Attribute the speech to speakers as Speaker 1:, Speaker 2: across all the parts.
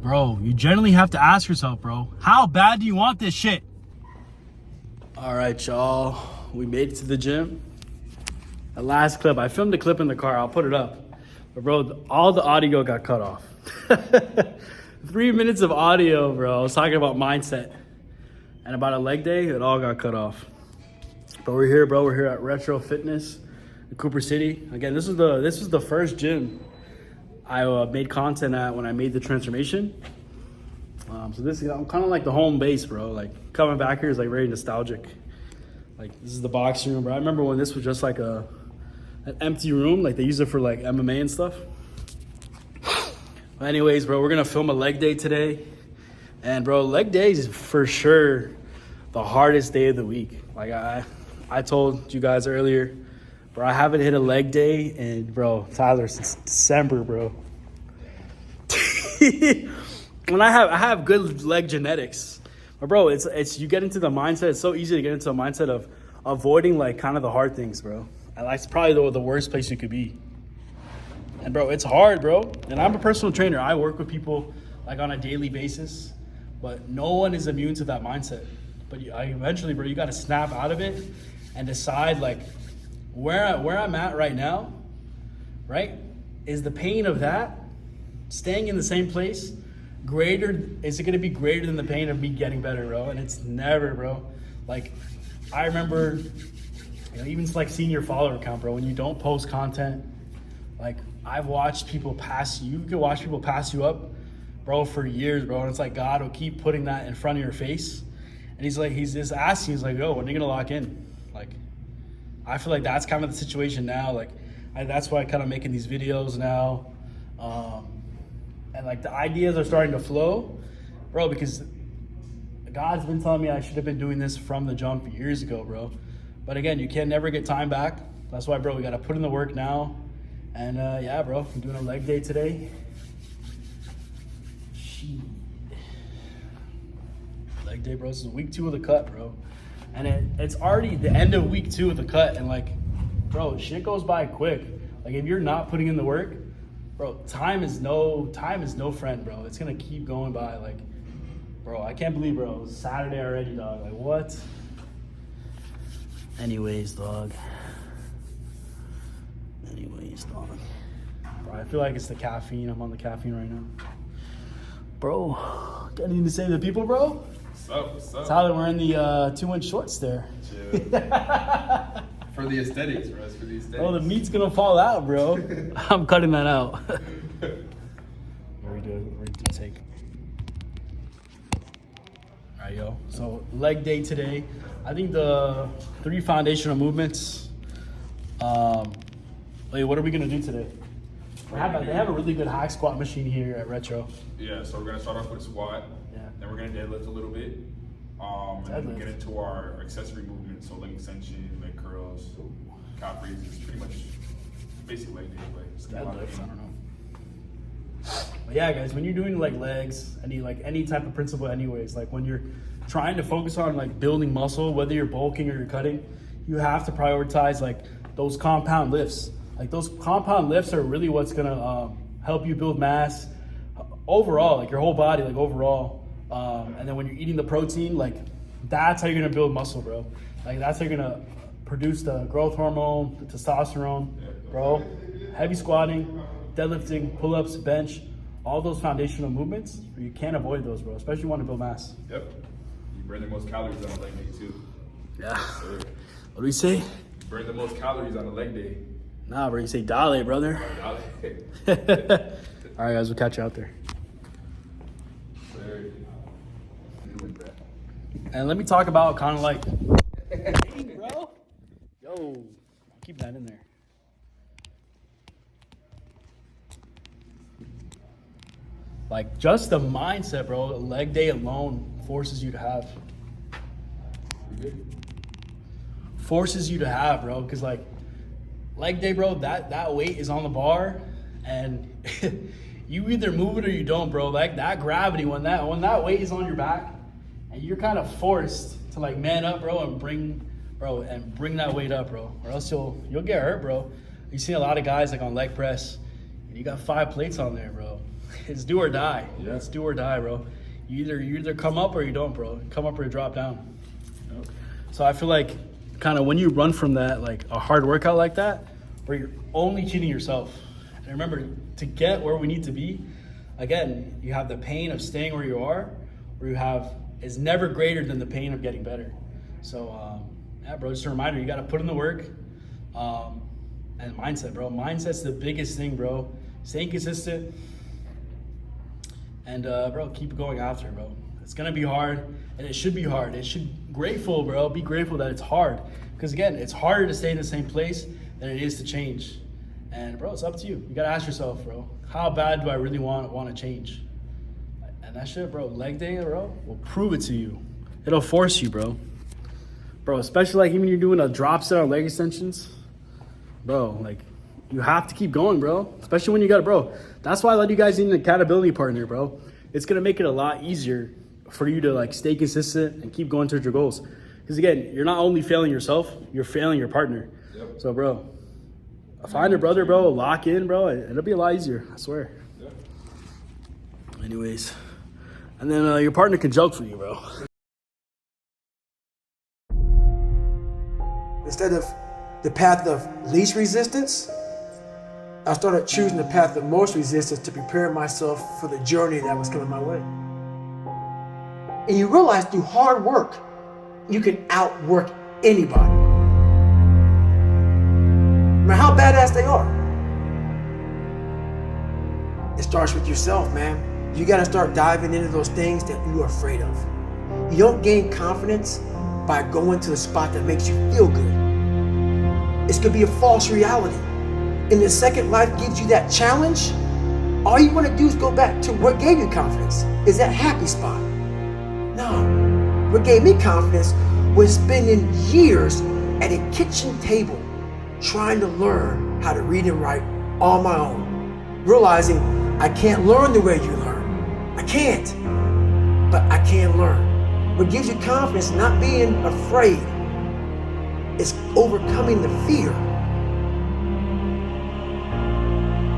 Speaker 1: Bro, you generally have to ask yourself, bro, how bad do you want this shit? All right, y'all. We made it to the gym. The last clip, I filmed a clip in the car. I'll put it up. But, bro, all the audio got cut off. 3 minutes of audio, bro. I was talking about mindset. And about a leg day, it all got cut off. But we're here, bro. We're here at Retro Fitness in Cooper City. Again, this was the first gym I made content at when I made the transformation. So this is, I'm kind of like the home base, bro. Like coming back here is like very nostalgic. Like this is the boxing room, bro. I remember when this was just like an empty room. Like they use it for like MMA and stuff. But anyways, bro, we're gonna film a leg day today. And bro, leg day is for sure the hardest day of the week. Like I told you guys earlier, bro, I haven't hit a leg day in, bro, Tyler, since December, bro. When I have good leg genetics. But bro, it's you get into the mindset, it's so easy to get into a mindset of avoiding like kind of the hard things, bro. And that's probably the worst place you could be. And bro, it's hard, bro. And I'm a personal trainer. I work with people like on a daily basis, but no one is immune to that mindset. But eventually, bro, you got to snap out of it and decide like where I'm at right now, right? Is the pain of that staying in the same place greater? Is it going to be greater than the pain of me getting better, bro? And it's never, bro. Like I remember, even like seeing your follower count, bro, when you don't post content, like I've watched people pass you. You can watch people pass you up, bro, for years, bro. And it's like God will keep putting that in front of your face. And he's just asking, he's like, yo, when are you going to lock in? Like, I feel like that's kind of the situation now. Like, that's why I'm kind of making these videos now. And like the ideas are starting to flow, bro, because God's been telling me I should have been doing this from the jump years ago, bro. But again, you can never get time back. That's why, bro, we got to put in the work now. And yeah, bro, I'm doing a leg day today. Leg day, bro. This is week 2 of the cut, bro. And it's already the end of week 2 of the cut. And like, bro, shit goes by quick. Like if you're not putting in the work, bro, time is no friend, bro. It's gonna keep going by. Like, bro, I can't believe, bro, it's Saturday already, dog. Like what? Anyways, dog. Bro, I feel like it's the caffeine. I'm on the caffeine right now. Bro, got anything to say to the people, bro?
Speaker 2: What's up?
Speaker 1: Tyler, we're in the 2-inch shorts there.
Speaker 2: Chill. For the aesthetics, bro. It's for the aesthetics.
Speaker 1: Oh, the meat's gonna fall out, bro. I'm cutting that out. Very good. Very good take. All right, yo. So leg day today. I think the 3 foundational movements. Wait, what are we gonna do today? They have a really good high squat machine here at Retro.
Speaker 2: Yeah, so we're gonna start off with a squat.
Speaker 1: Yeah.
Speaker 2: Then we're gonna deadlift a little bit. And then we get into our accessory movements, so leg extension, leg curls, calf raises, pretty much basic leg day, but it's a lot of
Speaker 1: Deadlifts, I don't know. But yeah, guys, when you're doing like legs, any type of principle anyways, like when you're trying to focus on like building muscle, whether you're bulking or you're cutting, you have to prioritize like those compound lifts. Like those compound lifts are really what's gonna help you build mass overall, like your whole body, like overall. And then when you're eating the protein, like that's how you're gonna build muscle, bro. Like that's how you're gonna produce the growth hormone, the testosterone, bro. Heavy squatting, deadlifting, pull-ups, bench, all those foundational movements, you can't avoid those, bro, especially if you want to build mass.
Speaker 2: Yep. You burn the most calories on a leg day too.
Speaker 1: Yeah.
Speaker 2: Sir.
Speaker 1: What do we say?
Speaker 2: You burn the most calories on a leg day.
Speaker 1: Nah, bro, you say dale, brother. All right, guys, we'll catch you out there. And let me talk about kind of like, hey, bro. Yo, keep that in there. Like just the mindset, bro. Leg day alone forces you to have. Forces you to have, bro. Because like leg day, bro, that weight is on the bar, and you either move it or you don't, bro. Like that gravity, when that weight is on your back, and you're kind of forced to like man up, bro, and bring that weight up, bro, or else you'll get hurt, bro. You see a lot of guys like on leg press, and you got 5 plates on there, bro. it's do or die.
Speaker 2: Yeah.
Speaker 1: It's do or die, bro. You either come up or you don't, bro. Come up or you drop down.
Speaker 2: Yep.
Speaker 1: So I feel like kind of when you run from that, like a hard workout like that, where you're only cheating yourself. And remember, to get where we need to be, again, you have the pain of staying where you are, or you have is never greater than the pain of getting better. So yeah, bro, just a reminder, you got to put in the work. And mindset, bro. Mindset's the biggest thing, bro. Staying consistent. And bro, keep going after it, bro. It's gonna be hard, and it should be hard. It should grateful, bro. Be grateful that it's hard, because again, it's harder to stay in the same place than it is to change. And bro, it's up to you. You gotta ask yourself, bro, how bad do I really want to change? And that shit, bro, leg day, bro, will prove it to you. It'll force you, bro. Bro, especially like even you're doing a drop set on leg extensions, bro. Like you have to keep going, bro. Especially when you got it, bro. That's why I let you guys need an accountability partner, bro. It's gonna make it a lot easier for you to like stay consistent and keep going towards your goals. Because again, you're not only failing yourself, you're failing your partner.
Speaker 2: Yep.
Speaker 1: So, bro, find a brother, bro. Lock in, bro. It'll be a lot easier, I swear.
Speaker 2: Yep.
Speaker 1: Anyways, and then your partner can joke for you, bro.
Speaker 3: Instead of the path of least resistance, I started choosing the path of most resistance to prepare myself for the journey that was coming my way. And you realize through hard work, you can outwork anybody. No matter how badass they are. It starts with yourself, man. You gotta start diving into those things that you are afraid of. You don't gain confidence by going to the spot that makes you feel good. It's gonna be a false reality. And the second life gives you that challenge, all you wanna do is go back to what gave you confidence, is that happy spot. No, what gave me confidence was spending years at a kitchen table trying to learn how to read and write on my own, realizing I can't learn the way you learn. I can't, but I can learn. What gives you confidence, not being afraid, is overcoming the fear.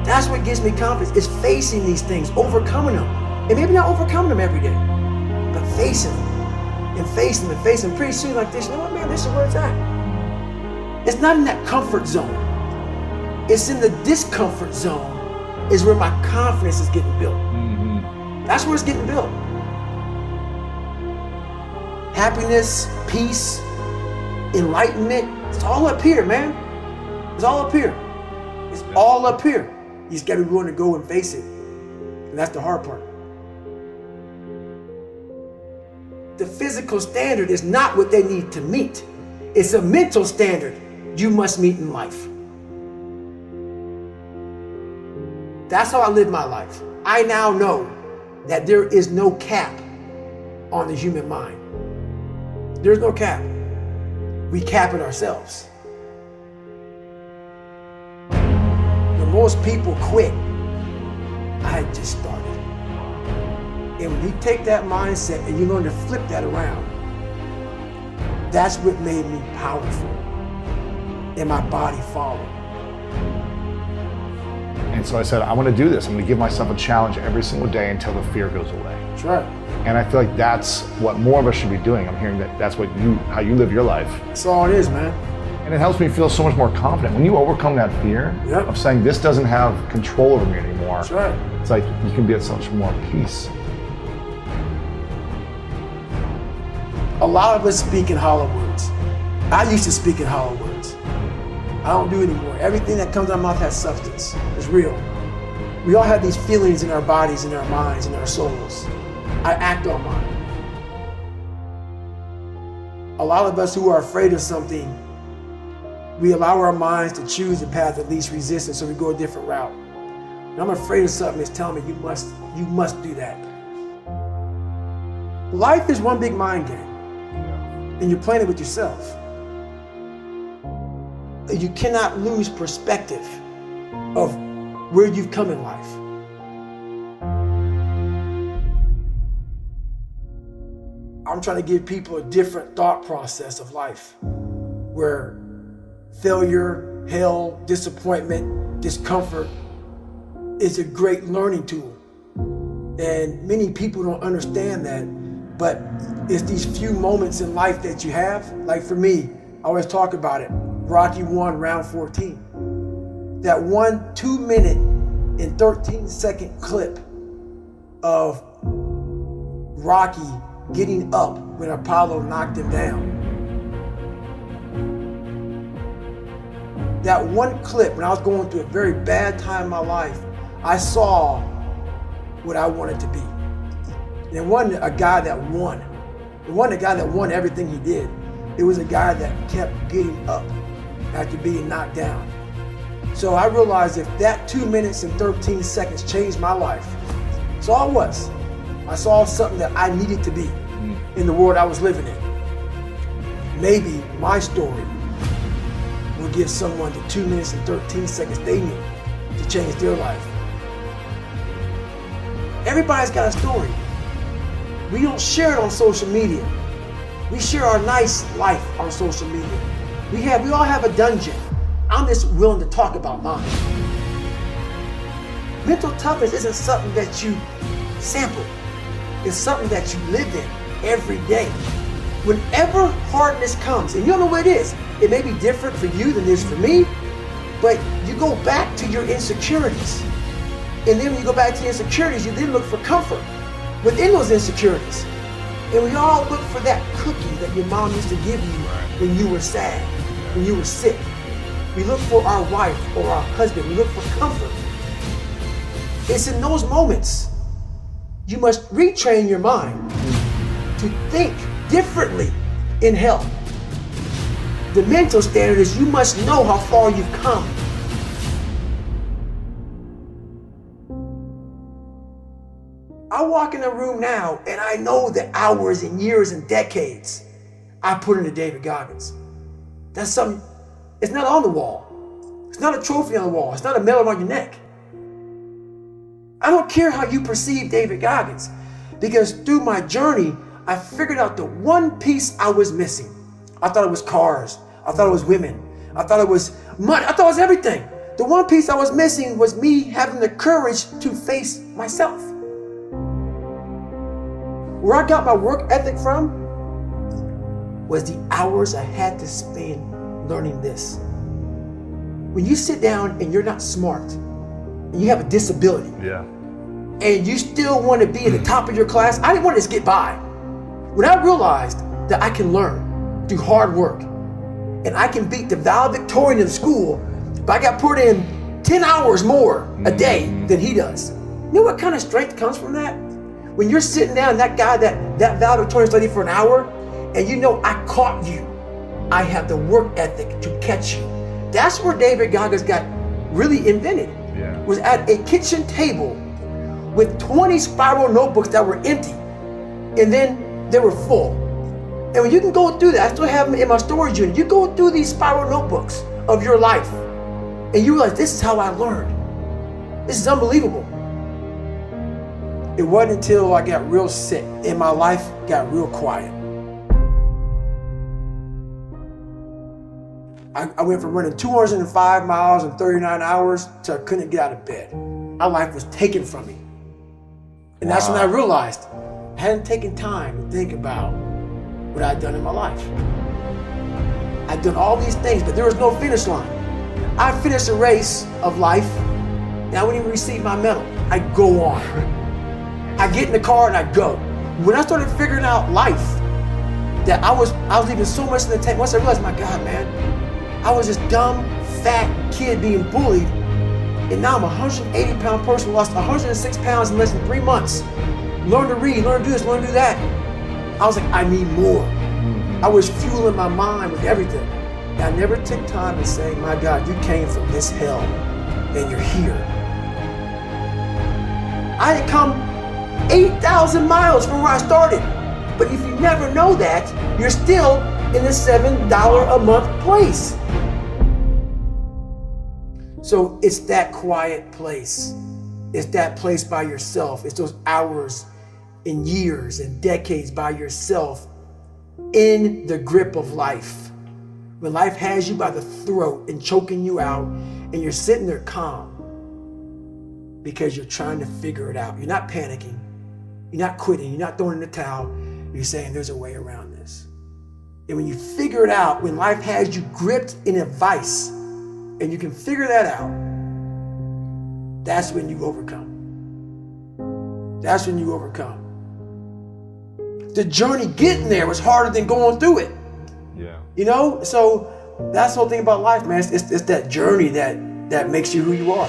Speaker 3: That's what gives me confidence, is facing these things, overcoming them. And maybe not overcoming them every day, but facing them and facing them and facing them. Pretty soon like this, you know what, man, this is where it's at. It's not in that comfort zone. It's in the discomfort zone is where my confidence is getting built.
Speaker 2: Mm-hmm.
Speaker 3: That's where it's getting built. Happiness, peace, enlightenment, it's all up here, man. It's all up here. It's all up here. You just gotta be willing to go and face it. And that's the hard part. The physical standard is not what they need to meet. It's a mental standard you must meet in life. That's how I live my life. I now know that there is no cap on the human mind. There's no cap. We cap it ourselves. When most people quit, I had just started. And when you take that mindset and you learn to flip that around, that's what made me powerful. And my body followed.
Speaker 4: And so I said, I want to do this. I'm going to give myself a challenge every single day until the fear goes away.
Speaker 3: That's right.
Speaker 4: And I feel like that's what more of us should be doing. I'm hearing that that's how you live your life.
Speaker 3: That's all it is, man.
Speaker 4: And it helps me feel so much more confident. When you overcome that fear
Speaker 3: Yep.
Speaker 4: of saying this doesn't have control over me anymore,
Speaker 3: That's right.
Speaker 4: it's like you can be at so much more peace.
Speaker 3: A lot of us speak in hollow words. I used to speak in hollow words. I don't do it anymore. Everything that comes out of my mouth has substance. It's real. We all have these feelings in our bodies, in our minds, in our souls. I act on mine. A lot of us who are afraid of something, we allow our minds to choose the path of least resistance, so we go a different route. And I'm afraid of something that's telling me you must do that. Life is one big mind game. And you're playing it with yourself. You cannot lose perspective of where you've come in life. I'm trying to give people a different thought process of life, where failure, hell, disappointment, discomfort is a great learning tool. And many people don't understand that, but it's these few moments in life that you have. Like for me, I always talk about it. Rocky 1, round 14. That 1 2-minute and 13-second clip of Rocky getting up when Apollo knocked him down. That one clip, when I was going through a very bad time in my life, I saw what I wanted to be. And it wasn't a guy that won. It wasn't a guy that won everything he did. It was a guy that kept getting up after being knocked down. So I realized if that 2 minutes and 13 seconds changed my life, that's all it was. I saw something that I needed to be in the world I was living in. Maybe my story will give someone the 2 minutes and 13 seconds they need to change their life. Everybody's got a story. We don't share it on social media. We share our nice life on social media. We all have a dungeon. I'm just willing to talk about mine. Mental toughness isn't something that you sample. It's something that you live in every day. Whenever hardness comes, and you don't know what it is, it may be different for you than it is for me, but you go back to your insecurities. And then when you go back to your insecurities, you then look for comfort within those insecurities. And we all look for that cookie that your mom used to give you when you were sad, when you were sick. We look for our wife or our husband. We look for comfort. It's in those moments you must retrain your mind to think differently in health. The mental standard is you must know how far you've come. I walk in a room now and I know the hours and years and decades I put into David Goggins. That's something, it's not on the wall. It's not a trophy on the wall. It's not a medal on your neck. I don't care how you perceive David Goggins, because through my journey, I figured out the one piece I was missing. I thought it was cars. I thought it was women. I thought it was money. I thought it was everything. The one piece I was missing was me having the courage to face myself. Where I got my work ethic from was the hours I had to spend learning this. When you sit down and you're not smart, and you have a disability, and you still want to be at the top of your class, I didn't want to just get by. When I realized that I can learn through hard work, and I can beat the valedictorian in school, but I got put in 10 hours more a day than he does. You know what kind of strength comes from that? When you're sitting down, that guy that valedictorian studied for an hour, and you know I caught you. I have the work ethic to catch you. That's where David Goggins got really invented. Was at a kitchen table with 20 spiral notebooks that were empty, and then they were full. And when you can go through that, I still have them in my storage unit. You go through these spiral notebooks of your life, and you realize this is how I learned. This is unbelievable. It wasn't until I got real sick and my life got real quiet. I went from running 205 miles in 39 hours to I couldn't get out of bed. My life was taken from me. And that's when I realized I hadn't taken time to think about what I'd done in my life. I'd done all these things, but there was no finish line. I finished a race of life, and I wouldn't even receive my medal. I'd go on. I get in the car and I go. When I started figuring out life, that I was leaving so much in the tank. Once I realized, my God, man, I was this dumb, fat kid being bullied, and now I'm a 180-pound person who lost 106 pounds in less than 3 months. Learn to read, learn to do this, learn to do that. I was like, I need more. I was fueling my mind with everything. And I never took time to say, my God, you came from this hell, and you're here. I had come 8,000 miles from where I started. But if you never know that, you're still in the $7 a month place. So it's that quiet place. It's that place by yourself. It's those hours and years and decades by yourself in the grip of life. When life has you by the throat and choking you out, and you're sitting there calm because you're trying to figure it out. You're not panicking. You're not quitting. You're not throwing in the towel. You're saying there's a way around this. And when you figure it out, when life has you gripped in a vice, and you can figure that out, that's when you overcome. That's when you overcome. The journey getting there was harder than going through it.
Speaker 4: Yeah.
Speaker 3: You know? So that's the whole thing about life, man. It's that journey that makes you who you are.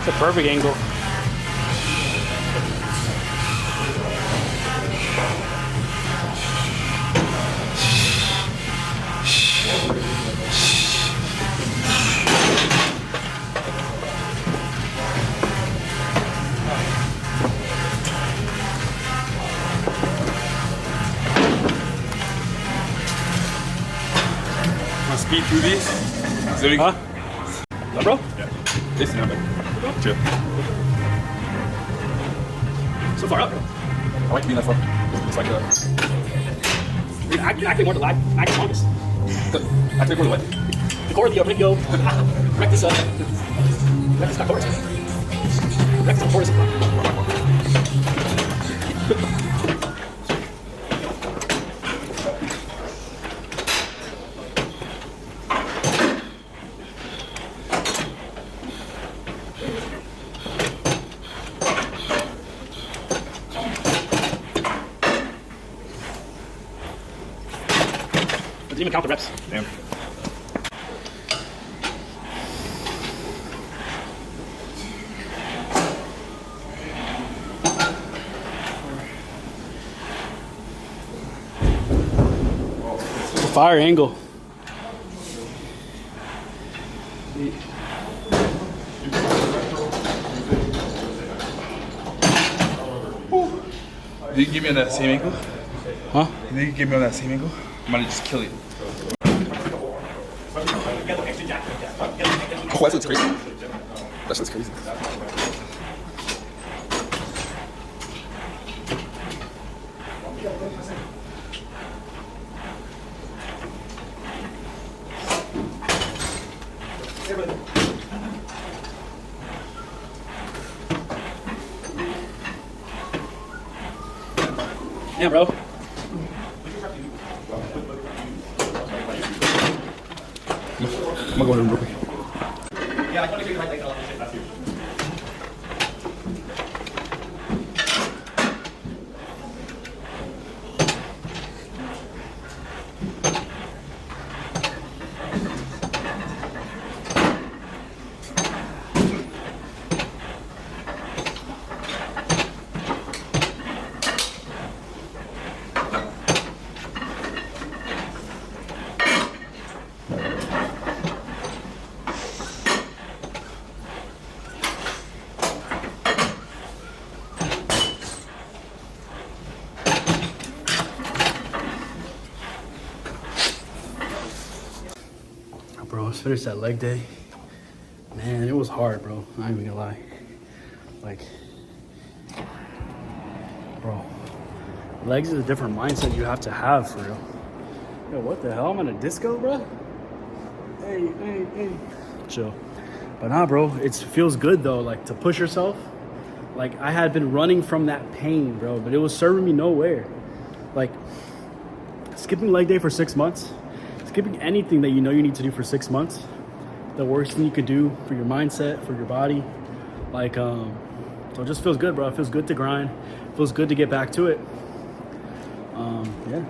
Speaker 1: It's a perfect angle.
Speaker 2: Want to speed through these? So we,
Speaker 1: Huh? Bro?
Speaker 2: Yeah. This is not bad. Chill.
Speaker 1: So far up.
Speaker 2: I like to be in that far. It's like
Speaker 1: You're actually more the lag. Actually longest.
Speaker 2: I take more what?
Speaker 1: The core of the radio. Rectus pectoris. Rectus pectoris. Didn't even count the reps.
Speaker 2: Damn.
Speaker 1: It's a fire angle.
Speaker 2: Did you give me on that same angle?
Speaker 1: Huh?
Speaker 2: Did you give me on that same angle? I might just kill it. Oh, that looks crazy. That shit's crazy.
Speaker 1: Yeah, bro.
Speaker 2: I'm gonna go in real quick.
Speaker 1: Bro, let's finish that leg day. Man, it was hard, bro. I'm not even gonna lie. Like, bro, legs is a different mindset you have to have for real. Yo, what the hell? I'm in a disco, bro? Hey. Chill. But nah, bro, it feels good though, like to push yourself. Like, I had been running from that pain, bro, but it was serving me nowhere. Like, skipping leg day for 6 months, skipping anything that you know you need to do for 6 months, the worst thing you could do for your mindset, for your body. Like, so it just feels good, bro. It feels good to grind. It feels good to get back to it. Yeah.